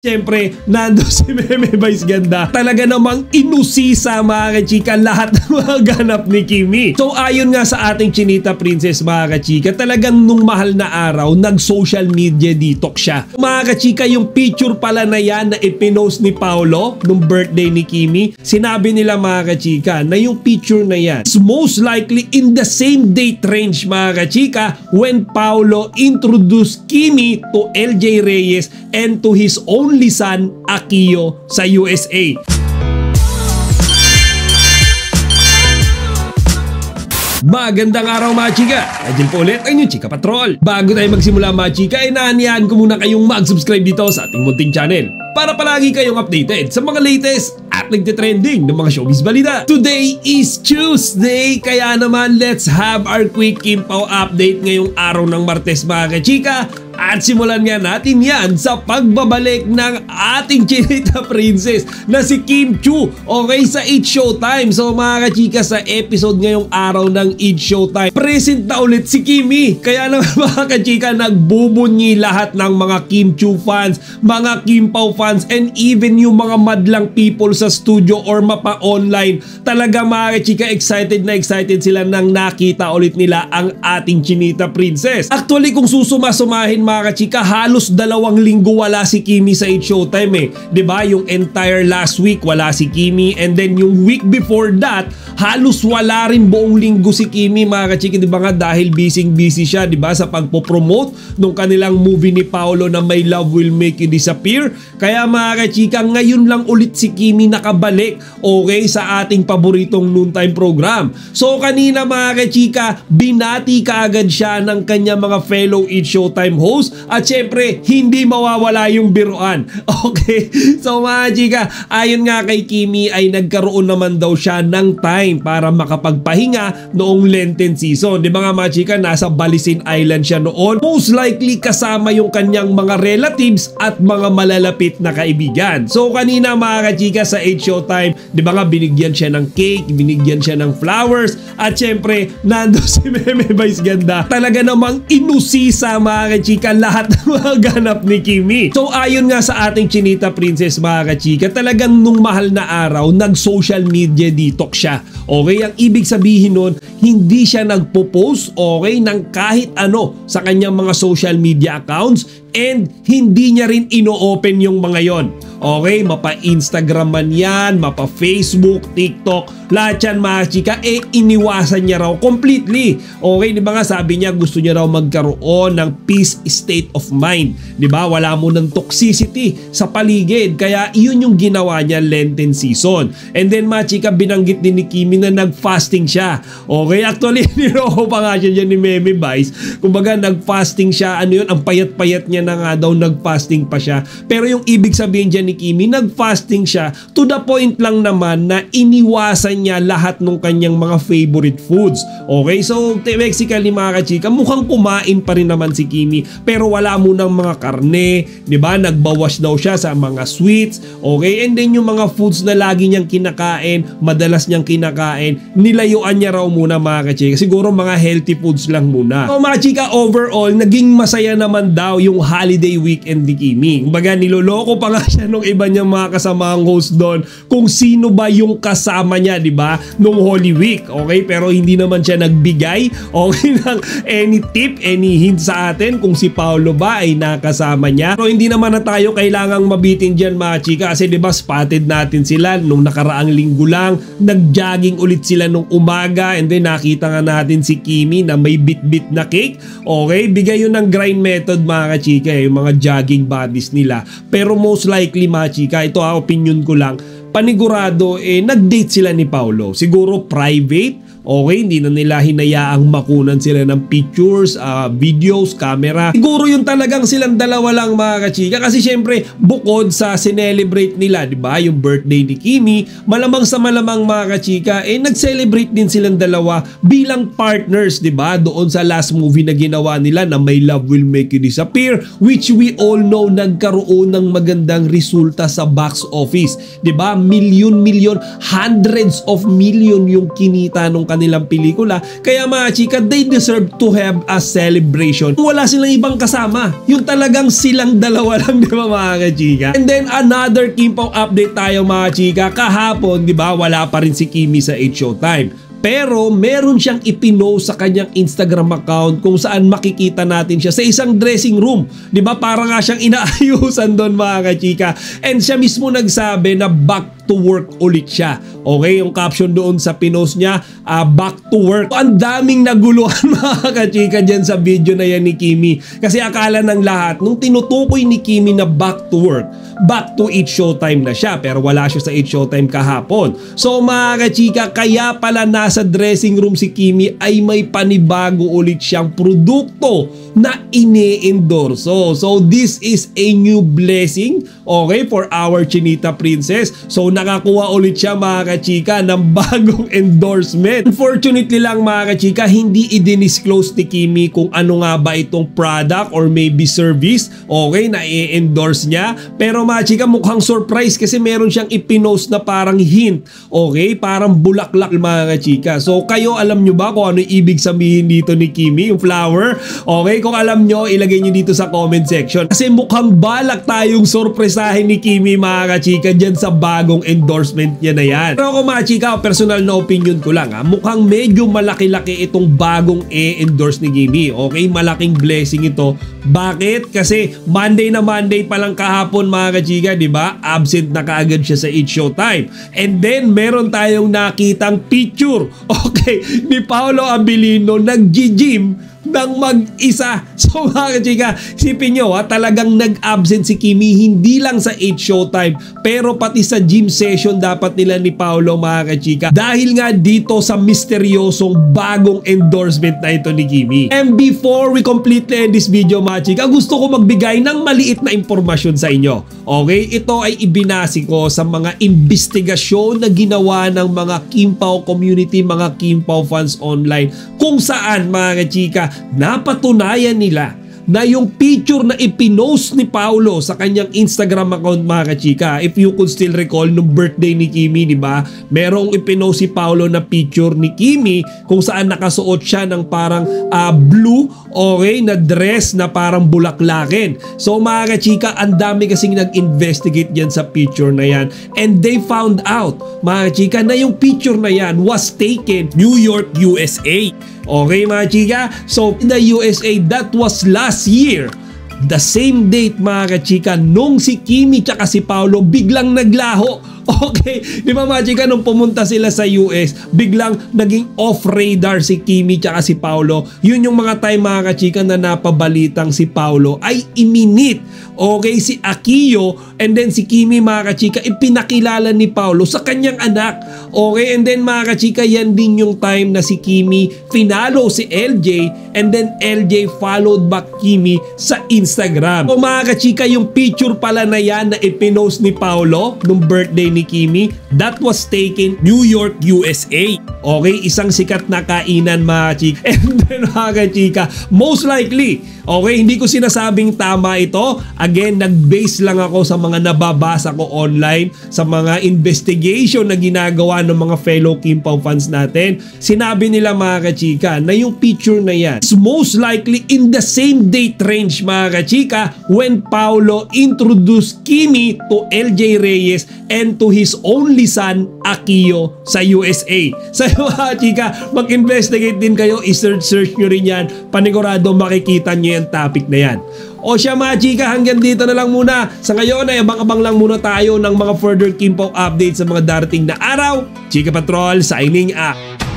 Siyempre, nando si Meme Vice Ganda. Talaga namang inusisa mga kachika lahat ng mga ganap ni Kimi. So ayon nga sa ating Chinita Princess mga kachika, talagang nung mahal na araw, nag-social media detox siya. Mga kachika, yung picture pala na yan na ipinost ni Paolo nung birthday ni Kimi, sinabi nila mga kachika na yung picture na yan is most likely in the same date range mga kachika when Paolo introduced Kimi to LJ Reyes and to his only son, Akio, sa USA. Magandang araw mga chika! Nandiyan po ulit ang inyong Chika Patrol. Bago tayo magsimula mga chika, ay naanyahan ko muna kayong mag-subscribe dito sa ating munting channel para palagi kayong updated sa mga latest at nagtitrending ng mga showbiz balita. Today is Tuesday, kaya naman let's have our quick Kim Pao update ngayong araw ng Martes mga chika. At simulan nga natin yan sa pagbabalik ng ating Chinita Princess na si Kim Chiu, okay, sa Eat Showtime. So mga kachika, sa episode ngayong araw ng Eat Showtime, present na ulit si Kimi. Kaya naman mga kachika, nagbubunyi lahat ng mga Kim Chiu fans, mga Kim Pao fans, and even yung mga madlang people sa studio or mapa-online. Talaga mga kachika, excited na excited sila nang nakita ulit nila ang ating Chinita Princess. Actually, kung susuma-sumahin mga kachika, halos 2 linggo wala si Kimi sa Eat Showtime eh. 'Di ba? Yung entire last week wala si Kimi, and then yung week before that, halos wala rin buong linggo si Kimi mga kachika, 'di ba nga, dahil busy siya, 'di ba, sa pagpo-promote nung kanilang movie ni Paolo na My Love Will Make You Disappear. Kaya mga kachika, ngayon lang ulit si Kimi nakabalik, okay, sa ating paboritong noontime program. So kanina mga kachika, binati kaagad siya ng kanya mga fellow Eat Showtime host. At syempre, hindi mawawala yung biruan. Okay? So mga chika, ayon nga kay Kimi ay nagkaroon naman daw siya ng time para makapagpahinga noong Lenten season. Di ba nga mga chika, nasa Balisin Island siya noon. Most likely kasama yung kanyang mga relatives at mga malalapit na kaibigan. So kanina mga chika, sa 8 Showtime, di ba nga, binigyan siya ng cake, binigyan siya ng flowers, at syempre, nando si Meme Vice Ganda. Talaga namang inusisa mga chika lahat ng mga ganap ni Kimi. So ayon nga sa ating Chinita Princess mga kachika, talagang nung mahal na araw, nag-social media detox siya. Okay, ang ibig sabihin nun, hindi siya nagpo-post, okay, ng kahit ano sa kanyang mga social media accounts, and hindi niya rin ino-open yung mga yon. Okay, mapa-Instagram man yan, mapa-Facebook, TikTok, lahat yan mga chika, iniwasan niya raw completely. Okay, di ba nga, sabi niya gusto niya raw magkaroon ng peace state of mind. Di ba, wala mo ng toxicity sa paligid. Kaya iyon yung ginawa niya Lenten season. And then mga chika, binanggit din ni Kimi na nag-fasting siya. Okay, actually, niloko pa nga siya dyan ni Meme Vice. Kumbaga, nag-fasting siya, ano yun, ang payat-payat niya na nga daw, nag-fasting pa siya. Pero yung ibig sabihin dyan ni Kimi, nag-fasting siya to the point lang naman na iniwasan niya lahat ng kanyang mga favorite foods. Okay, so basically mga kachika, mukhang kumain pa rin naman si Kimi, pero wala munang mga karne, di ba? Nagbawas daw siya sa mga sweets, okay, and then yung mga foods na lagi niyang kinakain, madalas niyang kinakain, nilayuan niya raw muna mga kachika. Siguro mga healthy foods lang muna. So mga chika, overall, naging masaya naman daw yung holiday weekend ni Kimi. Kumbaga, niloloko pa nga siya nung iba niyang mga kasamang host doon kung sino ba yung kasama niya, di ba, nung Holy Week. Okay, pero hindi naman siya nagbigay, okay, ng any tip, any hint sa atin kung si Paolo ba ay nakasama niya. Pero hindi naman na tayo kailangang mabitin dyan mga chika, kasi di ba, spotted natin sila nung nakaraang linggo lang, nag-jogging ulit sila nung umaga, and then nakita nga natin si Kimi na may bit-bit na cake. Okay, bigay yun ng grind method mga chika, yung mga jogging bodies nila. Pero most likely mga chika, ito opinion ko lang, panigurado nag-date sila ni Paolo. Siguro private, okay, hindi na nila hinayaang makunan sila ng pictures, videos, camera. Siguro yung talagang silang dalawa lang mga kachika, kasi syempre bukod sa sinelebrate nila, di ba, yung birthday ni Kimi, malamang sa malamang mga kachika, nag-celebrate din silang dalawa bilang partners, di ba, doon sa last movie na ginawa nila na My Love Will Make You Disappear, which we all know nagkaroon ng magandang resulta sa box office, di ba, million, hundreds of million yung kinita nung kanilang pelikula. Kaya mga chika, they deserve to have a celebration. Wala silang ibang kasama. Yung talagang silang dalawa lang, di ba mga chika? And then another Kim Pao update tayo mga chika. Kahapon, di ba, wala pa rin si Kimi sa 8 Showtime. Pero meron siyang ipinost sa kanyang Instagram account kung saan makikita natin siya sa isang dressing room. Di ba? Para nga siyang inaayusan doon mga kachika. And siya mismo nagsabi na back to work ulit siya. Okay, yung caption doon sa pinost niya, back to work. Ang daming naguluhan mga kachika dyan sa video na yan ni Kimi. Kasi akala ng lahat, nung tinutukoy ni Kimi na back to work, back to 8 Showtime na siya. Pero wala siya sa 8 Showtime kahapon. So mga kachika, kaya pala nasa dressing room si Kimi ay may panibago ulit siyang produkto na ini-endorso. So this is a new blessing, okay, for our Chinita Princess. So nakakuha ulit siya mga kachika ng bagong endorsement. Unfortunately lang mga kachika, hindi i-disclose ni Kimi kung ano nga ba itong product or maybe service, okay, na i-endorse niya. Pero mga chika, mukhang surprise kasi meron siyang ipinost na parang hint, okay, parang bulaklak mga kachika. So kayo, alam nyo ba kung ano ibig sabihin dito ni Kimi, yung flower? Okay, kung alam nyo, ilagay nyo dito sa comment section. Kasi mukhang balak tayong sorpresahin ni Kimi mga kachika dyan sa bagong endorsement niya na yan. Pero kung mga chika, personal na opinion ko lang, mukhang medyo malaki-laki itong bagong e-endorse ni Kimi. Okay, malaking blessing ito. Bakit? Kasi Monday na Monday pa lang kahapon mga kachika, di ba? Absent na kaagad siya sa 8 Showtime. And then meron tayong nakitang picture, okay, ni Paolo Abilino nag-gym ng mag-isa. So mga kachika, isipin nyo talagang nag-absent si Kimi hindi lang sa 8 Showtime pero pati sa gym session dapat nila ni Paolo mga kachika dahil nga dito sa misteryosong bagong endorsement na ito ni Kimi. And before we completely end this video mga chika, gusto ko magbigay ng maliit na impormasyon sa inyo. Okay, ito ay ibinasi ko sa mga investigasyon na ginawa ng mga Kim Pao community, mga Kim Pao fans online kung saan mga kachika napatunayan nila na yung picture na ipinost ni Paolo sa kanyang Instagram account mga kachika, if you could still recall nung birthday ni Kimi, di ba? Merong ipinost si Paolo na picture ni Kimi kung saan nakasuot siya ng parang blue, okay, na dress na parang bulaklakin. So mga kachika, ang dami kasing nag-investigate yan sa picture na yan. And they found out, mga kachika, na yung picture na yan was taken New York, USA. Okay mga chika, so in the USA, that was last year. The same date mga kachika, nung si Kimi tsaka si Paolo biglang naglaho. Okay, di ba mga chika, nung pumunta sila sa US, biglang naging off-radar si Kimi tsaka si Paolo. Yun yung mga time mga kachika na napabalitang si Paolo ay iminit, okay, si Akiyo, and then si Kimi mga kachika ipinakilala ni Paolo sa kanyang anak. Okay, and then mga kachika, yan din yung time na si Kimi finalo si LJ, and then LJ followed back Kimi sa Instagram. So mga kachika, yung picture pala na yan na ipinost ni Paolo nung birthday ni Kimi, that was taken New York, USA. Okay, isang sikat na kainan mga chika. And then mga chika, most likely, okay, hindi ko sinasabing tama ito. Again, nag-base lang ako sa mga nababasa ko online, sa mga investigation na ginagawa ng mga fellow Kim Pao fans natin. Sinabi nila mga kachika na yung picture na yan is most likely in the same date range mga kachika when Paolo introduced Kimi to LJ Reyes and to his only son Akiyo sa USA. Sa mga chika, mag-investigate din kayo, i-search nyo rin yan, panigurado makikita nyo yung topic na yan. O siya mga chika, hanggang dito na lang muna. Sa ngayon ay abang-abang lang muna tayo ng mga further Kim Pao updates sa mga darating na araw. Chika Patrol signing out.